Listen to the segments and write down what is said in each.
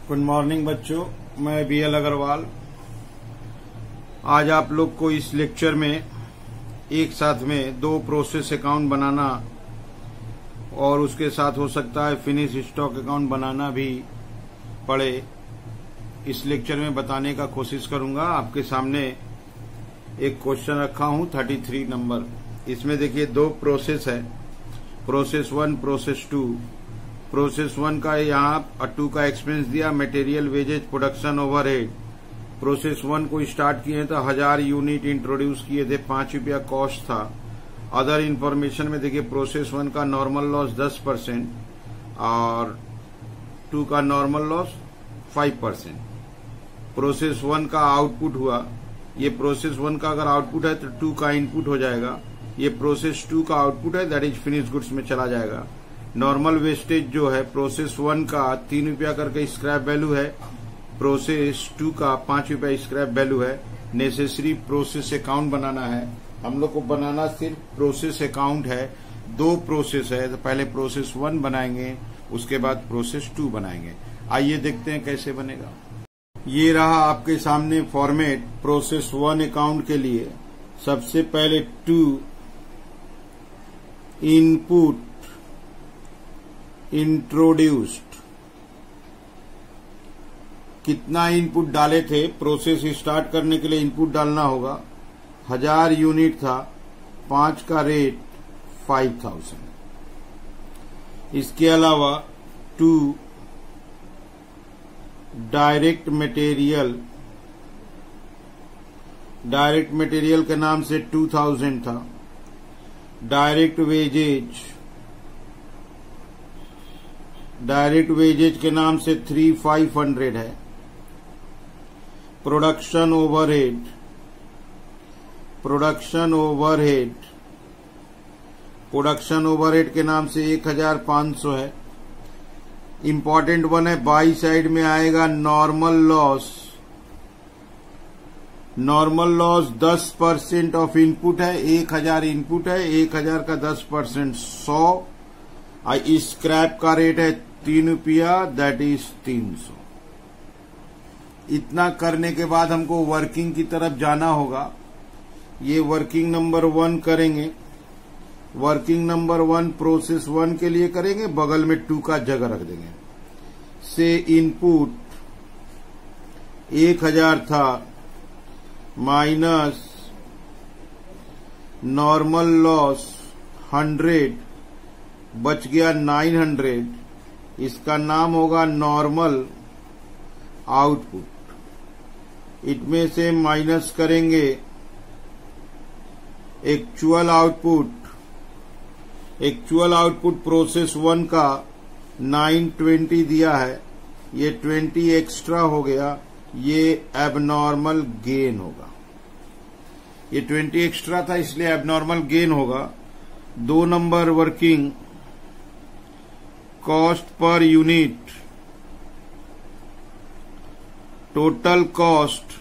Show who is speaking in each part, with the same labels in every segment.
Speaker 1: Good morning बच्चों, मैं BL Agarwal. आज आप लोग को इस लेक्चर में एक साथ में दो प्रोसेस अकाउंट बनाना और उसके साथ हो सकता है फिनिश स्टॉक अकाउंट बनाना भी पड़े, इस लेक्चर में बताने का कोशिश करूंगा। आपके सामने एक क्वेश्चन रखा हूं 33 नंबर। इसमें देखिए दो प्रोसेस है, प्रोसेस 1 प्रोसेस 2। प्रोसेस 1 का यहाँ 2 का एक्सपेंस दिया, material wages production overhead. Process 1 को स्टार्ट किए तो 1000 यूनिट इंट्रोड्यूस किए थे, 5 रुपया कॉस्ट था। अदर इन्फॉर्मेशन में देखिए प्रोसेस 1 का नॉर्मल लॉस 10% और 2 का नॉर्मल लॉस 5%। प्रोसेस 1 का आउटपुट हुआ, ये प्रोसेस 1 का अगर आउटपुट है तो 2 का इनपुट हो जाएगा। ये प्रोसेस 2 का आउटपुट है, दैट इज फिनिश गुड्स में चला जाएगा। नॉर्मल वेस्टेज जो है प्रोसेस 1 का 3 रुपया करके स्क्रैप वैल्यू है, प्रोसेस 2 का 5 रुपया स्क्रैप वैल्यू है। नेसेसरी प्रोसेस अकाउंट बनाना है हम लोग को, बनाना सिर्फ प्रोसेस अकाउंट है। दो प्रोसेस है तो पहले प्रोसेस 1 बनाएंगे, उसके बाद प्रोसेस 2 बनाएंगे। आइए देखते हैं कैसे बनेगा। ये रहा आपके सामने फॉर्मेट प्रोसेस 1 अकाउंट के लिए। सबसे पहले 2 इनपुट इंट्रोड्यूस्ड, कितना इनपुट डाले थे प्रोसेस स्टार्ट करने के लिए इनपुट डालना होगा। 1000 यूनिट था, 5 का रेट 5000। इसके अलावा 2 डायरेक्ट मटेरियल के नाम से 2000 था। डायरेक्ट वेजेज के नाम से 3500 है। प्रोडक्शन ओवरहेड के नाम से 1500 है। इंपॉर्टेंट वन है, बाई साइड में आएगा नॉर्मल लॉस 10% ऑफ इनपुट है। 1000 इनपुट है, 1000 का 10% 100। स्क्रैप का रेट है 3 रुपया, दैट इज 300। इतना करने के बाद हमको वर्किंग की तरफ जाना होगा। ये वर्किंग नंबर 1 करेंगे। वर्किंग नंबर 1 प्रोसेस 1 के लिए करेंगे, बगल में 2 का जगह रख देंगे। से इनपुट 1000 था माइनस नॉर्मल लॉस 100, बच गया 900। इसका नाम होगा नॉर्मल आउटपुट। इसमें से माइनस करेंगे एक्चुअल आउटपुट प्रोसेस 1 का 920 दिया है, ये 20 एक्स्ट्रा हो गया, ये एबनॉर्मल गेन होगा। ये 20 एक्स्ट्रा था इसलिए एबनॉर्मल गेन होगा। 2 number working cost per unit, total cost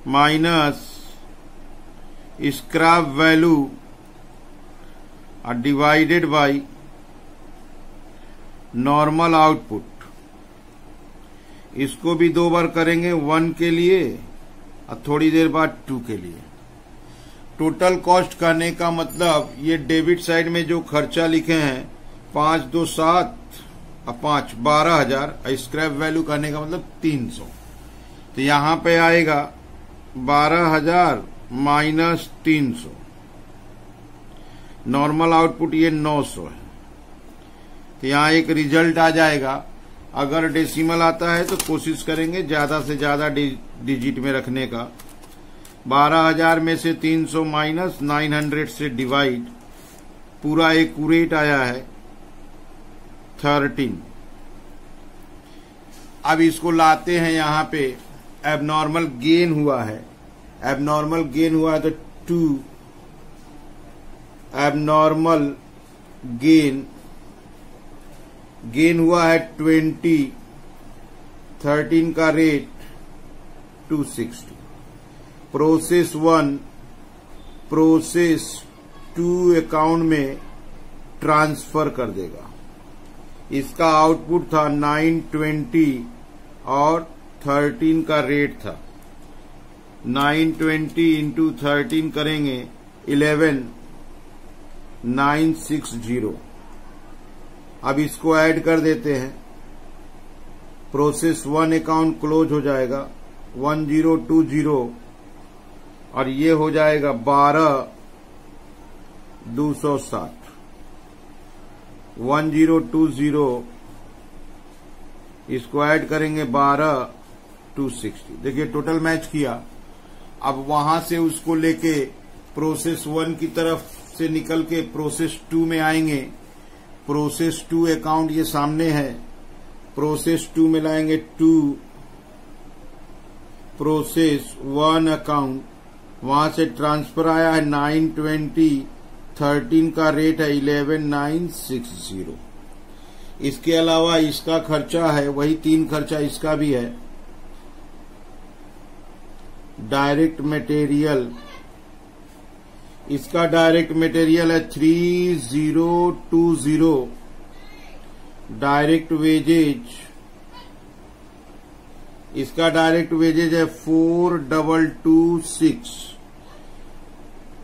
Speaker 1: minus scrap value divided by normal output. इसको भी 2 बार करेंगे, 1 के लिए और थोड़ी देर बाद 2 के लिए। टोटल कॉस्ट करने का मतलब ये डेबिट साइड में जो खर्चा लिखे हैं 5 2 7 और 5 12000, स्क्रैप वैल्यू करने का मतलब 300। तो यहां पे आएगा 12000 माइनस 300। नॉर्मल आउटपुट ये 900 है, तो यहां एक रिजल्ट आ जाएगा। अगर डेसिमल आता है तो कोशिश करेंगे ज्यादा से ज्यादा डिजिट में रखने का। 12000 में से 300 माइनस 900 से डिवाइड, पूरा एक्यूरेट आया है 13। अब इसको लाते हैं यहां पे, एबनॉर्मल गेन हुआ है। तो 2 एबनॉर्मल गेन हुआ है 20, 13 का रेट 260। प्रोसेस 1 प्रोसेस 2 अकाउंट में ट्रांसफर कर देगा। इसका आउटपुट था 920 और 13 का रेट था। 920 इंटू 13 करेंगे 11960। अब इसको ऐड कर देते हैं। प्रोसेस 1 अकाउंट क्लोज हो जाएगा 1020 और ये हो जाएगा 12260। 1020 इसको ऐड करेंगे 12260। देखिए टोटल मैच किया। अब वहां से उसको लेके प्रोसेस 1 की तरफ से निकल के प्रोसेस 2 में आएंगे। प्रोसेस 2 अकाउंट ये सामने है। प्रोसेस 2 में लाएंगे 2, प्रोसेस 1 अकाउंट, वहां से ट्रांसफर आया है 920, 13 का रेट है 11960। इसके अलावा इसका खर्चा है, वही 3 खर्चा इसका भी है। डायरेक्ट मटेरियल, इसका डायरेक्ट मटेरियल है 3020। डायरेक्ट वेजेज, इसका डायरेक्ट वेजेज है 4226।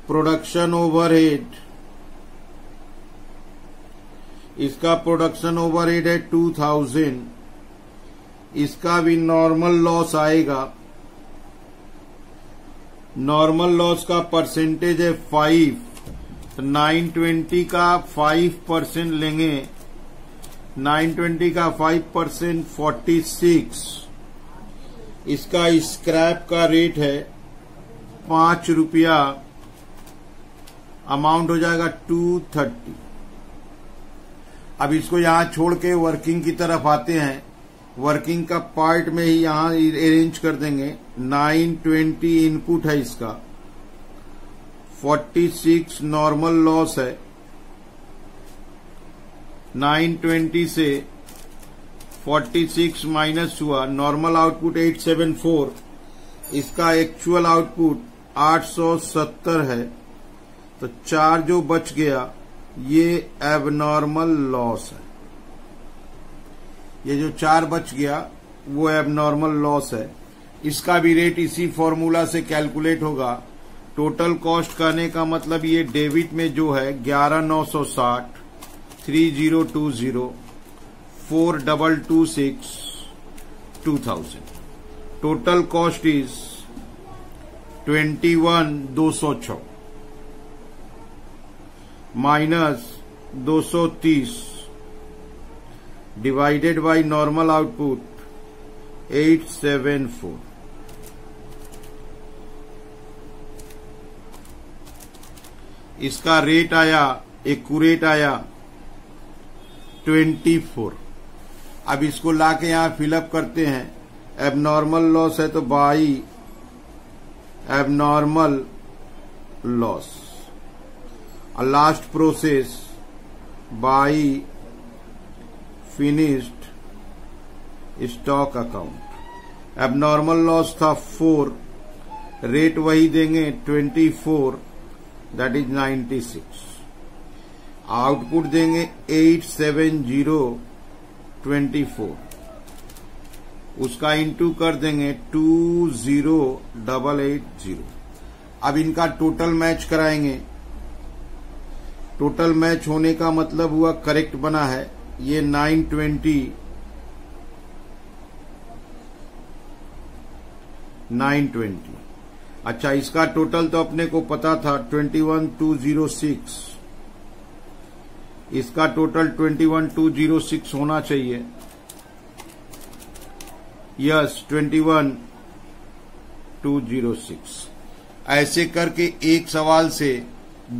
Speaker 1: प्रोडक्शन ओवरहेड, इसका प्रोडक्शन ओवरहेड है 2000। इसका भी नॉर्मल लॉस आएगा। नॉर्मल लॉस का परसेंटेज है 5, तो 920 का 5% लेंगे। 920 का 5% 46। इसका स्क्रैप का रेट है 5 रुपया, अमाउंट हो जाएगा 230। अब इसको यहां छोड़ के वर्किंग की तरफ आते हैं। वर्किंग का पार्ट में ही यहां अरेंज कर देंगे। 920 इनपुट है इसका, 46 नॉर्मल लॉस है। 920 से 46 माइनस हुआ, नॉर्मल आउटपुट 874। इसका एक्चुअल आउटपुट 870 है, तो 4 जो बच गया ये एबनॉर्मल लॉस है। ये जो 4 बच गया वो एबनॉर्मल लॉस है। इसका भी रेट इसी फॉर्मूला से कैलकुलेट होगा। टोटल कॉस्ट करने का मतलब ये डेबिट में जो है 11960, 3020, 4226, 2000। Total cost is 21,206 minus 230 divided by normal output 874। इसका रेट आया, एक्यूरेट आया 24। अब इसको लाके यहां फिलअप करते हैं। एबनॉर्मल लॉस है तो बाई एबनॉर्मल लॉस, और last process by finished stock account. Abnormal loss था 4, रेट वही देंगे 24, दैट इज 96। आउटपुट देंगे 87024, उसका इंटू कर देंगे 20880। अब इनका टोटल मैच कराएंगे। टोटल मैच होने का मतलब हुआ करेक्ट बना है। ये 920, 920। अच्छा, इसका टोटल तो अपने को पता था 21,206। इसका टोटल 21,206 होना चाहिए। यस, 21,206। ऐसे करके एक सवाल से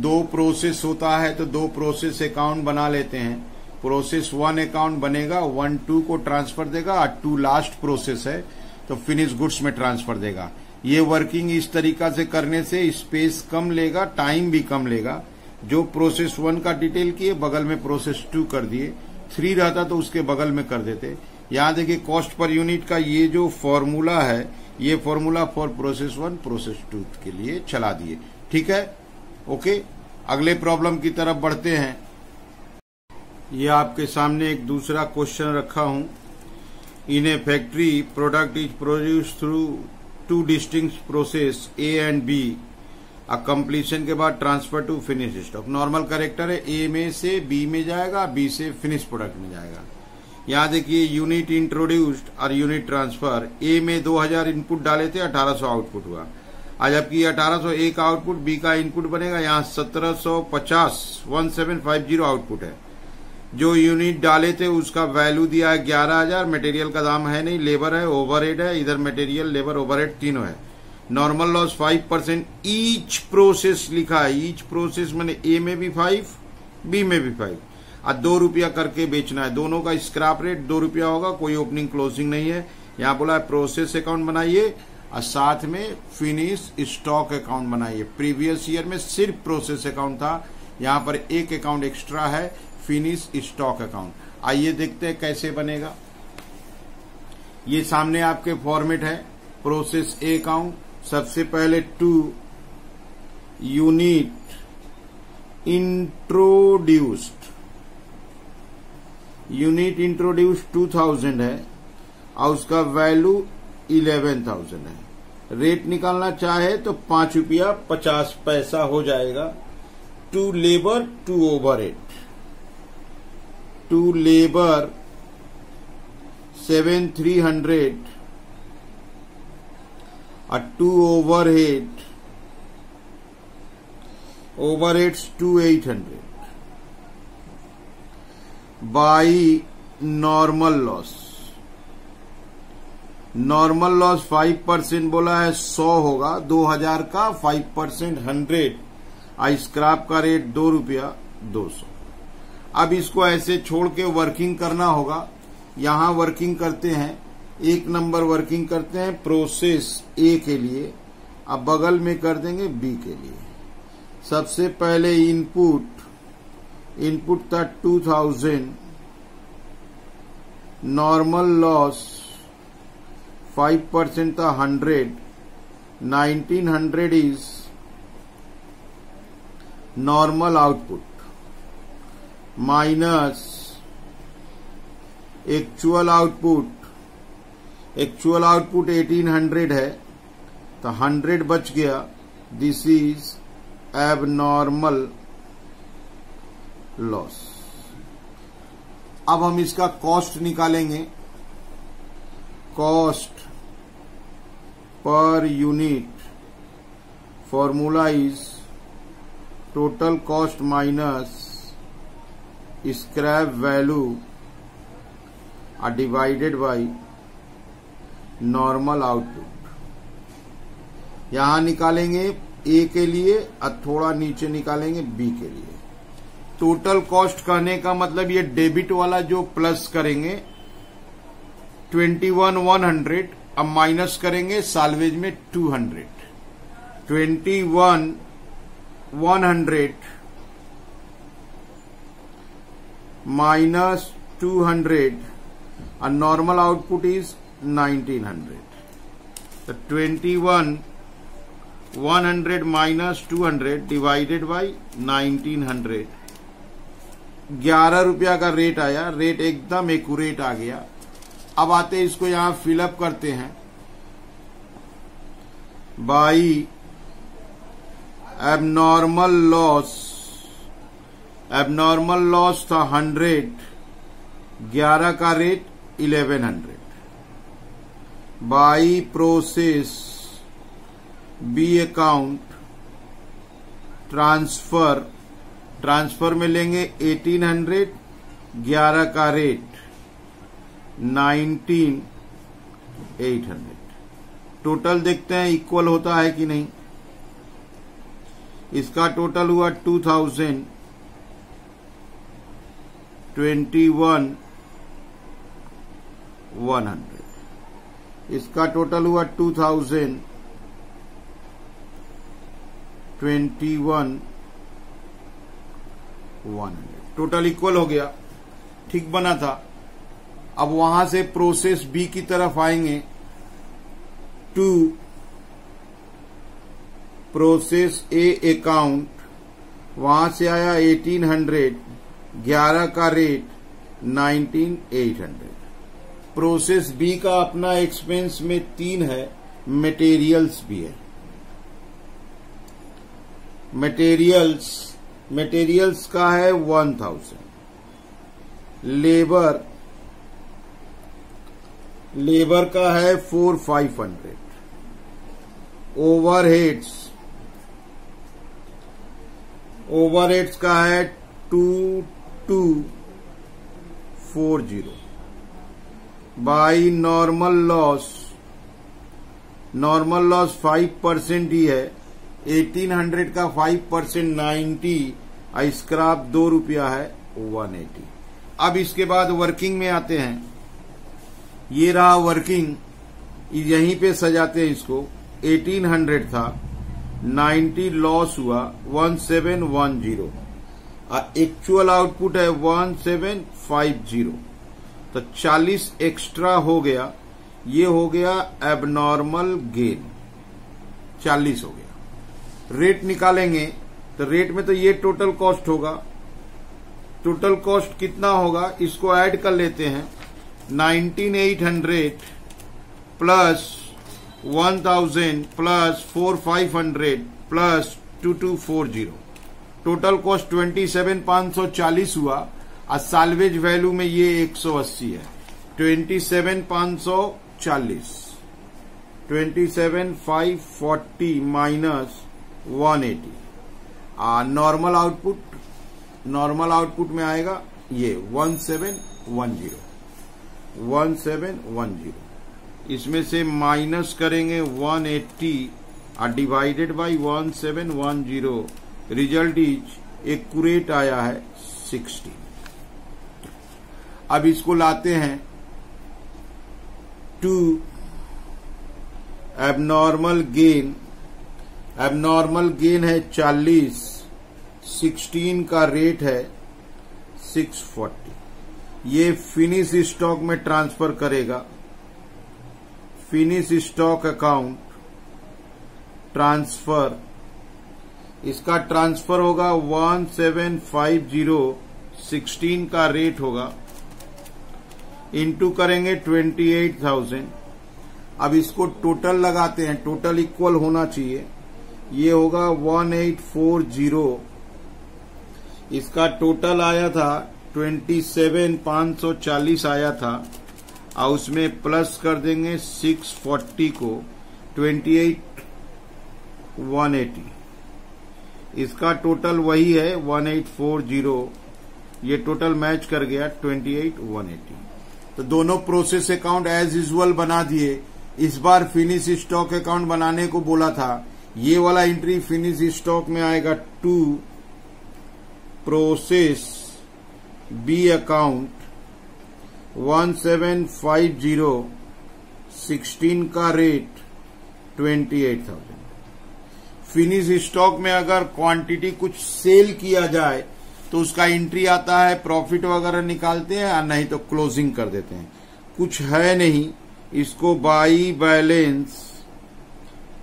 Speaker 1: 2 प्रोसेस होता है तो 2 प्रोसेस अकाउंट बना लेते हैं। प्रोसेस 1 अकाउंट बनेगा, 1 2 को ट्रांसफर देगा, और 2 लास्ट प्रोसेस है तो फिनिश गुड्स में ट्रांसफर देगा। ये वर्किंग इस तरीका से करने से स्पेस कम लेगा, टाइम भी कम लेगा। जो प्रोसेस 1 का डिटेल किए, बगल में प्रोसेस 2 कर दिए। 3 रहता तो उसके बगल में कर देते। यहां देखिए कॉस्ट पर यूनिट का ये जो फॉर्मूला है, ये फॉर्मूला फॉर प्रोसेस 1 प्रोसेस 2 के लिए चला दिए। ठीक है, ओके। अगले प्रॉब्लम की तरफ बढ़ते हैं। ये आपके सामने एक दूसरा क्वेश्चन रखा हूं। In a factory product is produce through two distinct process A and B. Completion के बाद transfer to finish stock. Normal character है, ए में से बी में जाएगा, बी से फिनिश प्रोडक्ट में जाएगा। यहां देखिए यूनिट इंट्रोड्यूस्ड और यूनिट ट्रांसफर। ए में 2000 इनपुट डाले थे, 1800 आउटपुट हुआ। आज जबकि 1801 का आउटपुट बी का इनपुट बनेगा। यहाँ 1750 आउटपुट है। जो यूनिट डाले थे उसका वैल्यू दिया है 11,000। मटेरियल का दाम है नहीं, लेबर है, ओवरहेड है। इधर मटेरियल, लेबर, ओवरहेड तीनों है। Normal loss 5%। ईच प्रोसेस लिखा है। ईच प्रोसेस मैंने ए में भी 5, बी में भी 5 और 2 रुपया करके बेचना है। दोनों का स्क्रैप रेट 2 रुपया होगा। कोई ओपनिंग क्लोजिंग नहीं है। यहाँ बोला है प्रोसेस अकाउंट बनाइए और साथ में फिनिश स्टॉक अकाउंट बनाइए। प्रीवियस ईयर में सिर्फ प्रोसेस अकाउंट था, यहाँ पर एक अकाउंट एक्स्ट्रा है, फिनिश स्टॉक अकाउंट। आइए देखते हैं कैसे बनेगा। ये सामने आपके फॉर्मेट है। प्रोसेस ए अकाउंट, सबसे पहले to unit introduced. Unit introduced 2000 है और उसका वैल्यू 11,000 है। रेट निकालना चाहे तो 5 रुपया 50 पैसा हो जाएगा। To labour, to overhead. To labour 7,300 और to overhead, overheads 2,800 by normal loss. Normal loss 5% बोला है, 100 होगा। 2000 का 5% 100 और स्क्रैप का रेट 2 रुपया 200। अब इसको ऐसे छोड़ के वर्किंग करना होगा। यहां वर्किंग करते हैं, 1 नंबर वर्किंग करते हैं प्रोसेस ए के लिए। अब बगल में कर देंगे बी के लिए। सबसे पहले इनपुट था 2000। नॉर्मल लॉस 5% था 100। 1900 is normal output minus actual output. Actual output 1800 है तो 100 बच गया। This is abnormal loss. अब हम इसका कॉस्ट निकालेंगे। Cost per unit formula is total cost minus scrap value divided by normal output. यहां निकालेंगे ए के लिए और थोड़ा नीचे निकालेंगे बी के लिए। टोटल कॉस्ट कहने का मतलब ये डेबिट वाला जो प्लस करेंगे 21,100 अब माइनस करेंगे साल्वेज में 200। 21,100 माइनस 200 और नॉर्मल आउटपुट इज 1900। तो 21,100 माइनस 200 डिवाइडेड बाई 1900। 11 रुपया का रेट आया। रेट एकदम एक्यूरेट आ गया। अब आते इसको यहां फिलअप करते हैं। By abnormal loss. Abnormal loss था 100। 11 का rate 1100 by process B account transfer. Transfer में लेंगे 1800। 11 का रेट 19,800। टोटल देखते हैं इक्वल होता है कि नहीं। इसका टोटल हुआ 21,100। इसका टोटल हुआ 21,100। टोटल इक्वल हो गया, ठीक बना था। अब वहां से प्रोसेस बी की तरफ आएंगे। टू प्रोसेस ए अकाउंट, वहां से आया 1800। 11 का रेट 19,800। प्रोसेस बी का अपना एक्सपेंस में 3 है, मटेरियल्स भी है। मटेरियल्स का है 1000। लेबर का है 4,500। ओवरहेड्स का है 2,240। बाई नॉर्मल लॉस 5% ही है। 1800 का 5% 90, स्क्रैप 2 रुपया है 180। अब इसके बाद वर्किंग में आते हैं। ये रहा वर्किंग, यहीं पे सजाते हैं इसको। 1800 था, 90 लॉस हुआ 1710, एक्चुअल आउटपुट है 1750, तो 40 एक्स्ट्रा हो गया। ये हो गया एबनॉर्मल गेन, 40 हो गया। रेट निकालेंगे तो रेट में तो ये टोटल कॉस्ट होगा। टोटल कॉस्ट कितना होगा इसको ऐड कर लेते हैं। 19,800 plus 1,000 plus 4,500 plus 2,240, total cost 27,540 हुआ। और साल्वेज वैल्यू में ये 180 है। 27,540, 27,540 माइनस 180। नॉर्मल आउटपुट में आएगा ये 1710। इसमें से माइनस करेंगे 180 और divided by 1710, result is accurate आया है 60। अब इसको लाते हैं टू एबनॉर्मल गेन है 40, 16 का रेट है 640। ये फिनिश स्टॉक में ट्रांसफर करेगा। फिनिश स्टॉक अकाउंट ट्रांसफर, इसका ट्रांसफर होगा 1750, 16 का रेट होगा, इंटू करेंगे 28,000। अब इसको टोटल लगाते हैं, टोटल इक्वल होना चाहिए। ये होगा 1840, इसका टोटल आया था 27,540 आया था, और उसमें प्लस कर देंगे 640 को 28,180। इसका टोटल वही है 1840, ये टोटल मैच कर गया 28,180। तो दोनों प्रोसेस अकाउंट एज यूजुअल बना दिए। इस बार फिनिश स्टॉक अकाउंट बनाने को बोला था। ये वाला एंट्री फिनिश स्टॉक में आएगा टू प्रोसेस बी अकाउंट 1750, 16 का रेट 28,000। फिनिश स्टॉक में अगर क्वांटिटी कुछ सेल किया जाए तो उसका एंट्री आता है, प्रॉफिट वगैरह निकालते हैं, और नहीं तो क्लोजिंग कर देते हैं। कुछ है नहीं, इसको बाई बैलेंस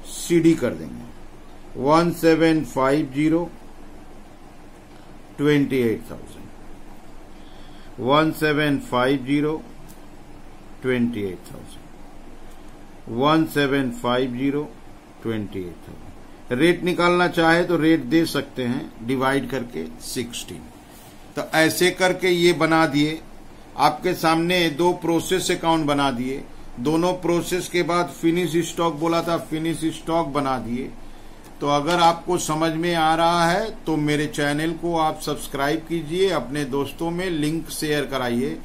Speaker 1: सीडी कर देंगे। 1750, 28,000, 1750, 28,000, 1750, 28,000। रेट निकालना चाहे तो रेट दे सकते हैं, डिवाइड करके 16। तो ऐसे करके ये बना दिए। आपके सामने दो प्रोसेस अकाउंट बना दिए। दोनों प्रोसेस के बाद फिनिश स्टॉक बोला था, फिनिश स्टॉक बना दिए। तो अगर आपको समझ में आ रहा है तो मेरे चैनल को आप सब्सक्राइब कीजिए, अपने दोस्तों में लिंक शेयर कराइए।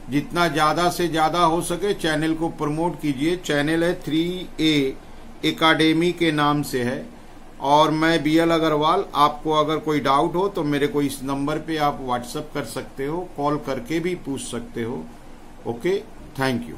Speaker 1: जितना ज्यादा से ज्यादा हो सके चैनल को प्रमोट कीजिए। चैनल है 3A एकेडमी के नाम से है, और मैं BL अग्रवाल। आपको अगर कोई डाउट हो तो मेरे को इस नंबर पे आप व्हाट्सएप कर सकते हो, कॉल करके भी पूछ सकते हो। Okay, thank you.